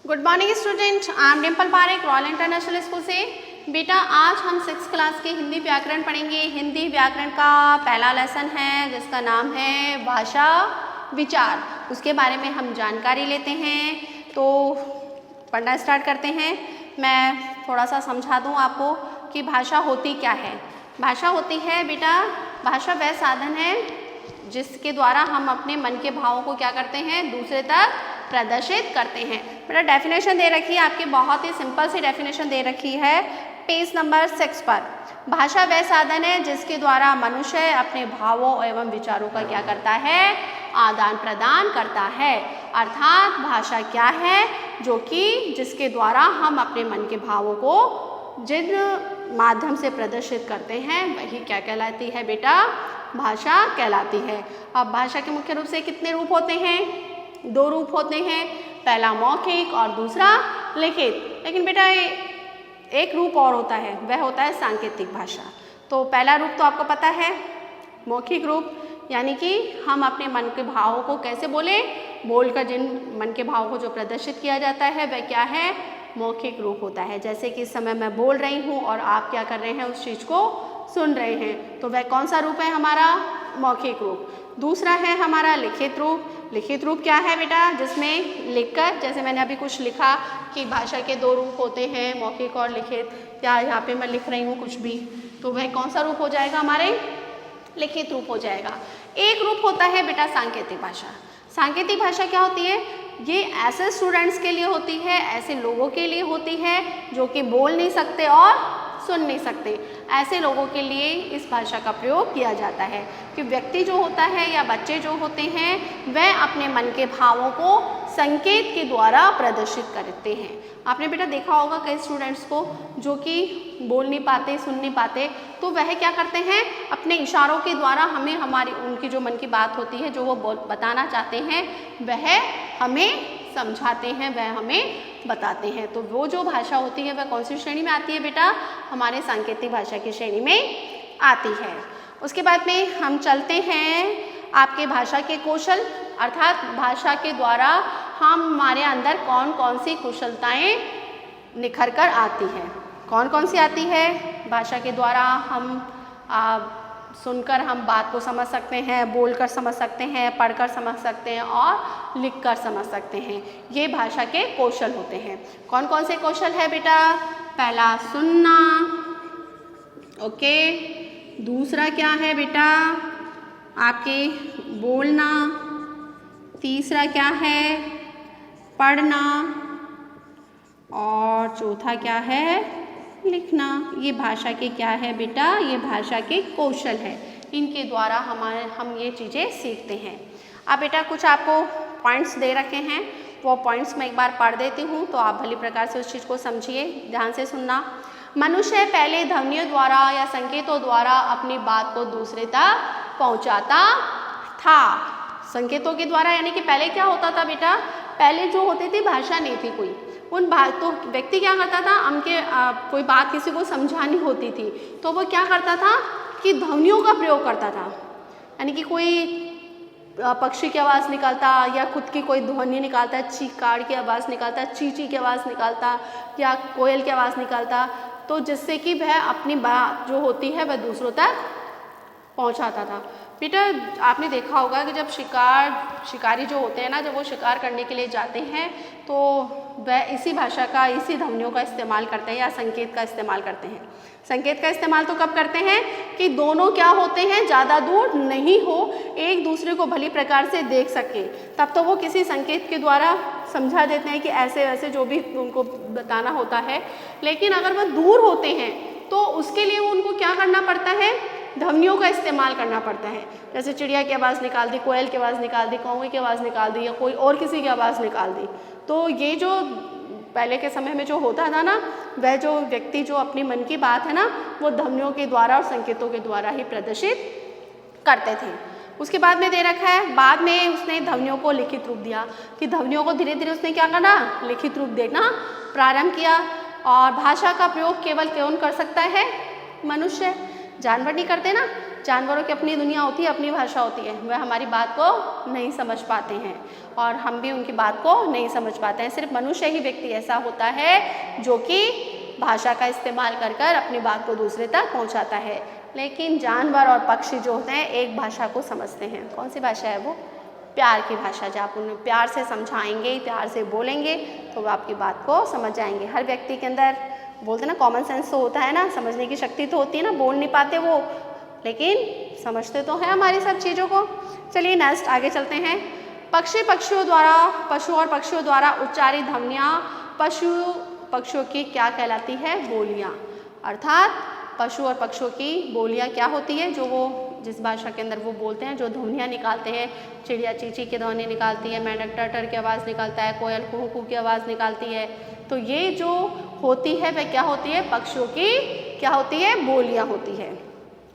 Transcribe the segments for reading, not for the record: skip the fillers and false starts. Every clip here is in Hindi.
Good morning student, I am Dimple Parekh, royal international school से। बेटा आज हम 6th क्लास के हिंदी व्याकरण पढ़ेंगे। हिंदी व्याकरण का पहला लेसन है जिसका नाम है भाषा विचार। उसके बारे में हम जानकारी लेते हैं, तो पढ़ना स्टार्ट करते हैं। मैं थोड़ा सा समझा दूँ आपको कि भाषा होती क्या है। भाषा होती है बेटा, भाषा वह साधन है जिसके द्वारा हम अपने मन के भावों को क्या करते हैं, दूसरे तक प्रदर्शित करते हैं। बेटा डेफिनेशन दे रखी है आपकी, बहुत ही सिंपल सी डेफिनेशन दे रखी है पेज नंबर 6 पर। भाषा वह साधन है जिसके द्वारा मनुष्य अपने भावों एवं विचारों का क्या करता है, आदान प्रदान करता है। अर्थात भाषा क्या है, जो कि जिसके द्वारा हम अपने मन के भावों को जिन माध्यम से प्रदर्शित करते हैं वही क्या कहलाती है बेटा, भाषा कहलाती है। अब भाषा के मुख्य रूप से कितने रूप होते हैं? 2 रूप होते हैं, पहला मौखिक और दूसरा लिखित। लेकिन बेटा एक रूप और होता है, वह होता है सांकेतिक भाषा। तो पहला रूप तो आपको पता है, मौखिक रूप, यानी कि हम अपने मन के भावों को कैसे बोले, बोलकर जिन मन के भावों को जो प्रदर्शित किया जाता है वह क्या है, मौखिक रूप होता है। जैसे कि इस समय मैं बोल रही हूँ और आप क्या कर रहे हैं, उस चीज़ को सुन रहे हैं, तो वह कौन सा रूप है हमारा, मौखिक रूप। दूसरा है हमारा लिखित रूप। लिखित रूप क्या है बेटा, जिसमें लिखकर, जैसे मैंने अभी कुछ लिखा कि भाषा के 2 रूप होते हैं, मौखिक और लिखित, या यहाँ पे मैं लिख रही हूँ कुछ भी, तो वह कौन सा रूप हो जाएगा, हमारे लिखित रूप हो जाएगा। एक रूप होता है बेटा सांकेतिक भाषा। सांकेतिक भाषा क्या होती है, ये ऐसे स्टूडेंट्स के लिए होती है, ऐसे लोगों के लिए होती है जो कि बोल नहीं सकते और सुन नहीं सकते। ऐसे लोगों के लिए इस भाषा का प्रयोग किया जाता है कि व्यक्ति जो होता है या बच्चे जो होते हैं वह अपने मन के भावों को संकेत के द्वारा प्रदर्शित करते हैं। आपने बेटा देखा होगा कई स्टूडेंट्स को जो कि बोल नहीं पाते, सुन नहीं पाते, तो वह क्या करते हैं, अपने इशारों के द्वारा हमें हमारी उनकी जो मन की बात होती है, जो वो बताना चाहते हैं, वह हमें समझाते हैं, वह हमें बताते हैं। तो वो जो भाषा होती है वह कौन सी श्रेणी में आती है बेटा, हमारे सांकेतिक भाषा की श्रेणी में आती है। उसके बाद में हम चलते हैं आपके भाषा के कौशल, अर्थात भाषा के द्वारा हम हमारे अंदर कौन कौन सी कुशलताएं निखर कर आती है। कौन कौन सी आती है, भाषा के द्वारा हम सुनकर हम बात को समझ सकते हैं, बोलकर समझ सकते हैं, पढ़कर समझ सकते हैं और लिखकर समझ सकते हैं। ये भाषा के कौशल होते हैं। कौन कौन से कौशल है बेटा, पहला सुनना, ओके, दूसरा क्या है बेटा आपके बोलना, तीसरा क्या है पढ़ना, और चौथा क्या है लिखना। ये भाषा के क्या है बेटा, ये भाषा के कौशल है। इनके द्वारा हम ये चीज़ें सीखते हैं। अब बेटा कुछ आपको पॉइंट्स दे रखे हैं, वो पॉइंट्स मैं एक बार पढ़ देती हूँ, तो आप भली प्रकार से उस चीज़ को समझिए, ध्यान से सुनना। मनुष्य पहले ध्वनियों द्वारा या संकेतों द्वारा अपनी बात को दूसरे तक पहुँचाता था। संकेतों के द्वारा, यानी कि पहले क्या होता था बेटा, पहले जो होती थी भाषा नहीं थी कोई, तो व्यक्ति क्या करता था, उनके कोई बात किसी को समझानी होती थी तो वो क्या करता था कि ध्वनियों का प्रयोग करता था। यानी कि कोई पक्षी की आवाज़ निकालता या खुद की कोई ध्वनि निकालता, चीकार की आवाज़ निकालता, चींची की आवाज़ निकालता या कोयल की आवाज़ निकालता, तो जिससे कि वह अपनी बात जो होती है वह दूसरों तक पहुंचाता था। बेटा आपने देखा होगा कि जब शिकारी जो होते हैं ना, जब वो शिकार करने के लिए जाते हैं तो वह इसी भाषा का, इसी ध्वनियों का इस्तेमाल करते हैं या संकेत का इस्तेमाल करते हैं। संकेत का इस्तेमाल तो कब करते हैं कि दोनों क्या होते हैं, ज़्यादा दूर नहीं हो, एक दूसरे को भली प्रकार से देख सके, तब तो वो किसी संकेत के द्वारा समझा देते हैं कि ऐसे वैसे जो भी उनको बताना होता है। लेकिन अगर वह दूर होते हैं तो उसके लिए उनको क्या करना पड़ता है, ध्वनियों का इस्तेमाल करना पड़ता है। जैसे चिड़िया की आवाज़ निकाल दी, कोयल की आवाज़ निकाल दी, कौवे की आवाज़ निकाल दी, या कोई और किसी की आवाज़ निकाल दी। तो ये जो पहले के समय में जो होता था ना, वह जो व्यक्ति जो अपनी मन की बात है ना, वो ध्वनियों के द्वारा और संकेतों के द्वारा ही प्रदर्शित करते थे। उसके बाद में दे रखा है, बाद में उसने ध्वनियों को लिखित रूप दिया कि ध्वनियों को धीरे धीरे उसने क्या करना, लिखित रूप देना प्रारंभ किया। और भाषा का प्रयोग केवल कौन कर सकता है, मनुष्य। जानवर नहीं करते ना, जानवरों की अपनी दुनिया होती है, अपनी भाषा होती है, वह हमारी बात को नहीं समझ पाते हैं और हम भी उनकी बात को नहीं समझ पाते हैं। सिर्फ मनुष्य ही व्यक्ति ऐसा होता है जो कि भाषा का इस्तेमाल कर कर अपनी बात को दूसरे तक पहुंचाता है, लेकिन जानवर और पक्षी जो होते हैं एक भाषा को समझते हैं। कौन सी भाषा है वो? प्यार की भाषा। जब आप उन्हें प्यार से समझाएंगे, प्यार से बोलेंगे तो वो आपकी बात को समझ जाएंगे। हर व्यक्ति के अंदर बोलते ना कॉमन सेंस तो होता है ना, समझने की शक्ति तो होती है ना, बोल नहीं पाते वो, लेकिन समझते तो हैं हमारी सब चीज़ों को। चलिए नेक्स्ट आगे चलते हैं। पशु और पक्षियों द्वारा उच्चारित ध्वनियाँ पक्षियों की क्या कहलाती है? बोलियाँ। अर्थात पशु और पक्षियों की बोलियाँ क्या होती है? जो वो जिस भाषा के अंदर वो बोलते हैं, जो ध्वनियाँ निकालते हैं। चिड़िया चींची की ध्वनि निकालती है, मेंढक टर की आवाज़ निकालता है, कोयल कुहू कुहू की आवाज़ निकालती है। तो ये जो होती है वह क्या होती है? पक्षियों की क्या होती है? बोलियाँ होती है।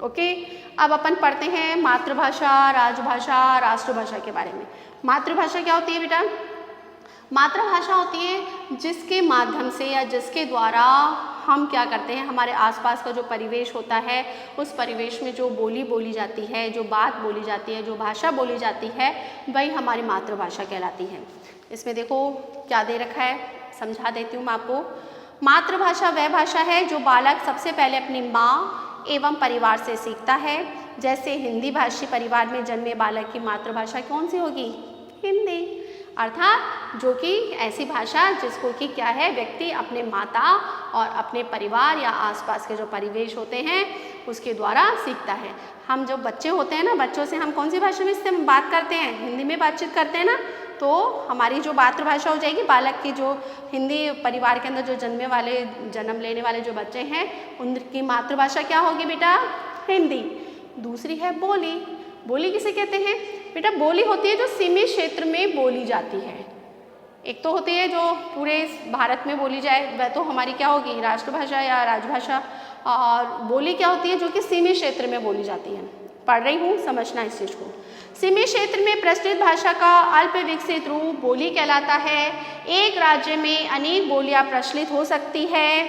ओके, अब अपन पढ़ते हैं मातृभाषा, राजभाषा, राष्ट्रभाषा के बारे में। मातृभाषा क्या होती है बेटा? मातृभाषा होती है जिसके माध्यम से या जिसके द्वारा हम क्या करते हैं, हमारे आसपास का जो परिवेश होता है उस परिवेश में जो बोली बोली जाती है, जो बात बोली जाती है, जो भाषा बोली जाती है, वही हमारी मातृभाषा कहलाती है। इसमें देखो क्या दे रखा है, समझा देती हूँ मैं आपको। मातृभाषा वह भाषा है जो बालक सबसे पहले अपनी माँ एवं परिवार से सीखता है। जैसे हिंदी भाषी परिवार में जन्मे बालक की मातृभाषा कौन सी होगी? हिंदी। अर्थात जो कि ऐसी भाषा जिसको कि क्या है, व्यक्ति अपने माता और अपने परिवार या आसपास के जो परिवेश होते हैं उसके द्वारा सीखता है। हम जो बच्चे होते हैं ना, बच्चों से हम कौन सी भाषा में इससे बात करते हैं? हिंदी में बातचीत करते हैं ना। तो हमारी जो मातृभाषा हो जाएगी, बालक की जो हिंदी परिवार के अंदर जो जन्म लेने वाले जो बच्चे हैं उनकी मातृभाषा क्या होगी बेटा? हिंदी। दूसरी है बोली। बोली किसे कहते हैं बेटा? बोली होती है जो सीमित क्षेत्र में बोली जाती है। एक तो होती है जो पूरे भारत में बोली जाए, वह तो हमारी क्या होगी? राष्ट्रभाषा या राजभाषा। और बोली क्या होती है? जो कि सीमित क्षेत्र में बोली जाती है। पढ़ रही हूँ, समझना इस चीज़ को। सीमित क्षेत्र में प्रचलित भाषा का अल्प विकसित रूप बोली कहलाता है। एक राज्य में अनेक बोलियां प्रचलित हो सकती है।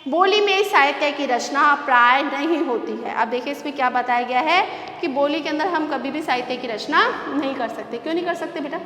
बोली में साहित्य की रचना प्राय नहीं होती है। अब देखिए इसमें क्या बताया गया है कि बोली के अंदर हम कभी भी साहित्य की रचना नहीं कर सकते। क्यों नहीं कर सकते बेटा?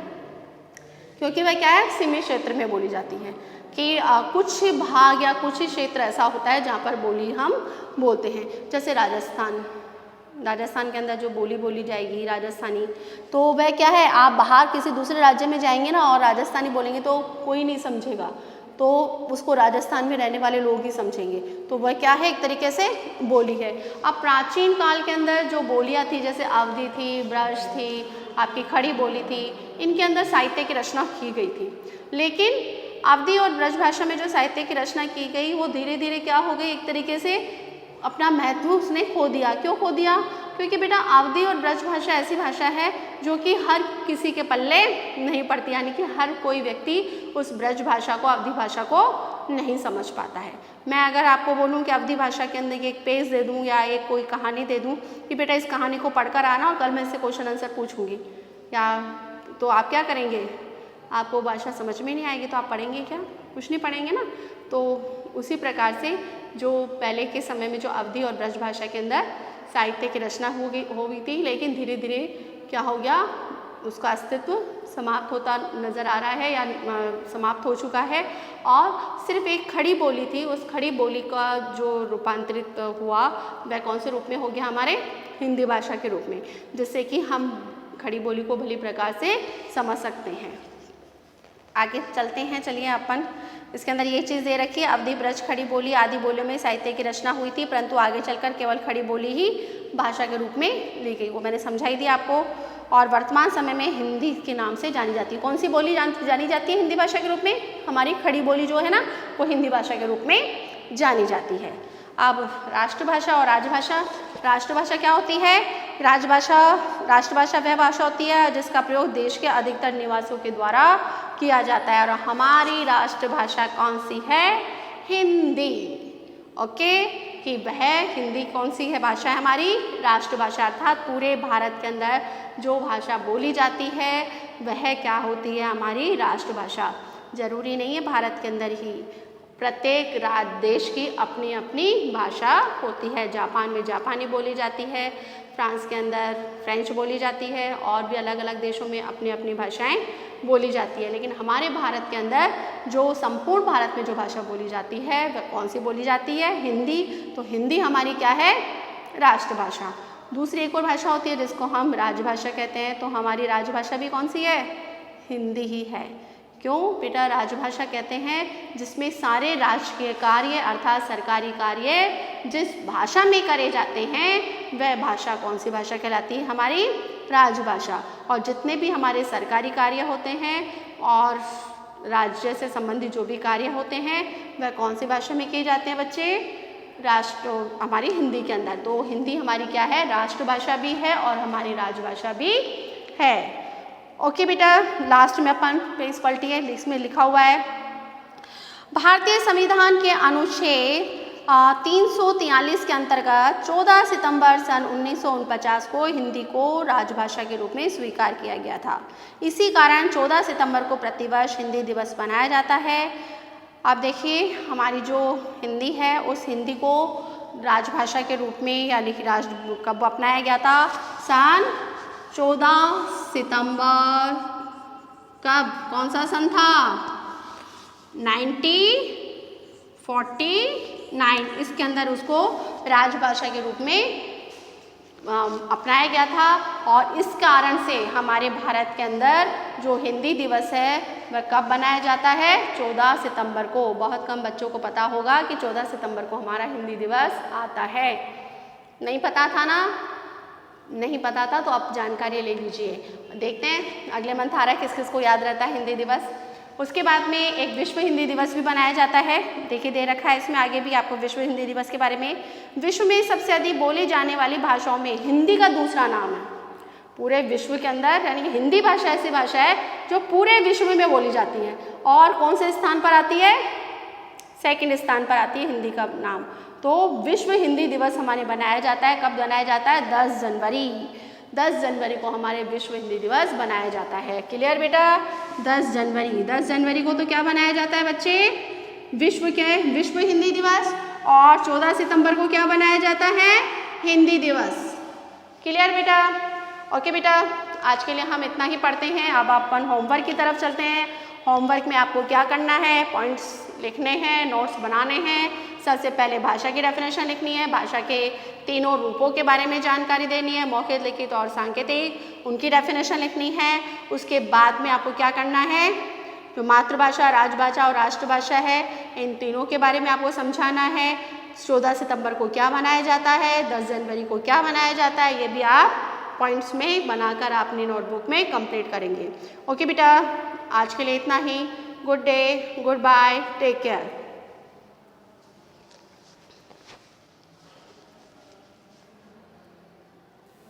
क्योंकि वह क्या है? सीमित क्षेत्र में बोली जाती है कि कुछ भाग या कुछ ही क्षेत्र ऐसा होता है जहाँ पर बोली हम बोलते हैं। जैसे राजस्थान के अंदर जो बोली बोली जाएगी राजस्थानी, तो वह क्या है, आप बाहर किसी दूसरे राज्य में जाएंगे ना और राजस्थानी बोलेंगे तो कोई नहीं समझेगा, तो उसको राजस्थान में रहने वाले लोग ही समझेंगे। तो वह क्या है? एक तरीके से बोली है। अब प्राचीन काल के अंदर जो बोलियाँ थी, जैसे अवधी थी, ब्रज थी, आपकी खड़ी बोली थी, इनके अंदर साहित्य की रचना की गई थी। लेकिन अवधी और ब्रज भाषा में जो साहित्य की रचना की गई वो धीरे धीरे क्या हो गई, एक तरीके से अपना महत्व उसने खो दिया। क्यों खो दिया? क्योंकि बेटा अवधी और ब्रज भाषा ऐसी भाषा है जो कि हर किसी के पल्ले नहीं पड़ती, यानी कि हर कोई व्यक्ति उस ब्रज भाषा को, अवधी भाषा को नहीं समझ पाता है। मैं अगर आपको बोलूं कि अवधी भाषा के अंदर एक पेज दे दूं या एक कोई कहानी दे दूं कि बेटा इस कहानी को पढ़कर आना और कल मैं इससे क्वेश्चन आंसर पूछूंगी, या तो आप क्या करेंगे? आपको भाषा समझ में नहीं आएगी तो आप पढ़ेंगे क्या? कुछ नहीं पढ़ेंगे ना। तो उसी प्रकार से जो पहले के समय में जो अवधी और ब्रज भाषा के अंदर साहित्य की रचना हो गई थी, लेकिन धीरे धीरे क्या हो गया, उसका अस्तित्व समाप्त होता नज़र आ रहा है या समाप्त हो चुका है। और सिर्फ एक खड़ी बोली थी, उस खड़ी बोली का जो रूपांतरित हुआ वह कौन से रूप में हो गया? हमारे हिंदी भाषा के रूप में, जिससे कि हम खड़ी बोली को भली प्रकार से समझ सकते हैं। आगे चलते हैं, चलिए अपन इसके अंदर ये चीज़ दे रखी है, अवधी ब्रज खड़ी बोली आदि बोलियों में साहित्य की रचना हुई थी, परंतु आगे चलकर केवल खड़ी बोली ही भाषा के रूप में ली गई। वो मैंने समझाई दी आपको। और वर्तमान समय में हिंदी के नाम से जानी जाती है। कौन सी बोली जानी जाती है हिंदी भाषा के रूप में? हमारी खड़ी बोली जो है ना, वो हिंदी भाषा के रूप में जानी जाती है। अब राष्ट्रभाषा और राजभाषा। राष्ट्रभाषा क्या होती है? राष्ट्रभाषा वह भाषा होती है जिसका प्रयोग देश के अधिकतर निवासियों के द्वारा किया जाता है। और हमारी राष्ट्रभाषा कौन सी है? हिंदी। ओके, कि वह हिंदी कौन सी है भाषा है? हमारी राष्ट्रभाषा। अर्थात पूरे भारत के अंदर जो भाषा बोली जाती है वह क्या होती है? हमारी राष्ट्रभाषा। जरूरी नहीं है भारत के अंदर ही, प्रत्येक देश की अपनी अपनी भाषा होती है। जापान में जापानी बोली जाती है, फ्रांस के अंदर फ्रेंच बोली जाती है और भी अलग अलग देशों में अपनी अपनी भाषाएं बोली जाती है। लेकिन हमारे भारत के अंदर जो संपूर्ण भारत में जो भाषा बोली जाती है वह कौन सी बोली जाती है? हिंदी। तो हिंदी हमारी क्या है? राष्ट्रभाषा। दूसरी एक और भाषा होती है जिसको हम राजभाषा कहते हैं। तो हमारी राजभाषा भी कौन सी है? हिंदी ही है। क्यों बेटा राजभाषा कहते हैं? जिसमें सारे राजकीय कार्य अर्थात सरकारी कार्य जिस भाषा में करे जाते हैं वह भाषा कौन सी भाषा कहलाती है? हमारी राजभाषा। और जितने भी हमारे सरकारी कार्य होते हैं और राज्य से संबंधित जो भी कार्य होते हैं वह कौन सी भाषा में किए जाते हैं बच्चे? हमारी हिंदी के अंदर। तो हिंदी हमारी क्या है? राष्ट्रभाषा भी है और हमारी राजभाषा भी है। ओके बेटा, लास्ट में अपन पेज पलटिए, इसमें लिखा हुआ है भारतीय संविधान के अनुच्छेद 343 के अंतर्गत 14 सितंबर सन 1949 को हिंदी को राजभाषा के रूप में स्वीकार किया गया था। इसी कारण 14 सितंबर को प्रतिवर्ष हिंदी दिवस मनाया जाता है। अब देखिए हमारी जो हिंदी है उस हिंदी को राजभाषा के रूप में या कब अपनाया गया था? सन 14 सितंबर। कब? कौन सा सन था? 1949। इसके अंदर उसको राजभाषा के रूप में अपनाया गया था। और इस कारण से हमारे भारत के अंदर जो हिंदी दिवस है वह कब बनाया जाता है? 14 सितंबर को। बहुत कम बच्चों को पता होगा कि 14 सितंबर को हमारा हिंदी दिवस आता है। नहीं पता था ना? नहीं पता था तो आप जानकारी ले लीजिए। देखते हैं अगले मंथ आ रहा है किस किस को याद रहता है हिंदी दिवस। उसके बाद में एक विश्व हिंदी दिवस भी बनाया जाता है। देखिए दे रखा है इसमें आगे भी आपको विश्व हिंदी दिवस के बारे में। विश्व में सबसे अधिक बोली जाने वाली भाषाओं में हिंदी का दूसरा नाम है पूरे विश्व के अंदर, यानी कि हिंदी भाषा ऐसी भाषा है जो पूरे विश्व में बोली जाती है। और कौन से स्थान पर आती है? सेकंड स्थान पर आती है हिंदी का नाम। तो विश्व हिंदी दिवस हमारे बनाया जाता है। कब बनाया जाता है? 10 जनवरी। 10 जनवरी को हमारे विश्व हिंदी दिवस बनाया जाता है। क्लियर बेटा? 10 जनवरी। 10 जनवरी को तो क्या बनाया जाता है बच्चे? विश्व हिंदी दिवस। और 14 सितंबर को क्या बनाया जाता है? हिंदी दिवस। क्लियर बेटा? ओके बेटा, आज के लिए हम इतना ही पढ़ते हैं। अब अपन होमवर्क की तरफ चलते हैं। होमवर्क में आपको क्या करना है? पॉइंट्स लिखने हैं, नोट्स बनाने हैं। सबसे पहले भाषा की डेफिनेशन लिखनी है, भाषा के तीनों रूपों के बारे में जानकारी देनी है, मौखिक, लिखित और सांकेतिक, उनकी डेफिनेशन लिखनी है। उसके बाद में आपको क्या करना है? जो मातृभाषा, राजभाषा और राष्ट्रभाषा है इन तीनों के बारे में आपको समझाना है। 14 सितंबर को क्या मनाया जाता है, 10 जनवरी को क्या मनाया जाता है, ये भी आप पॉइंट्स में बनाकर अपनी नोटबुक में कंप्लीट करेंगे। ओके बेटा, आज के लिए इतना ही। Good day, good bye, take care.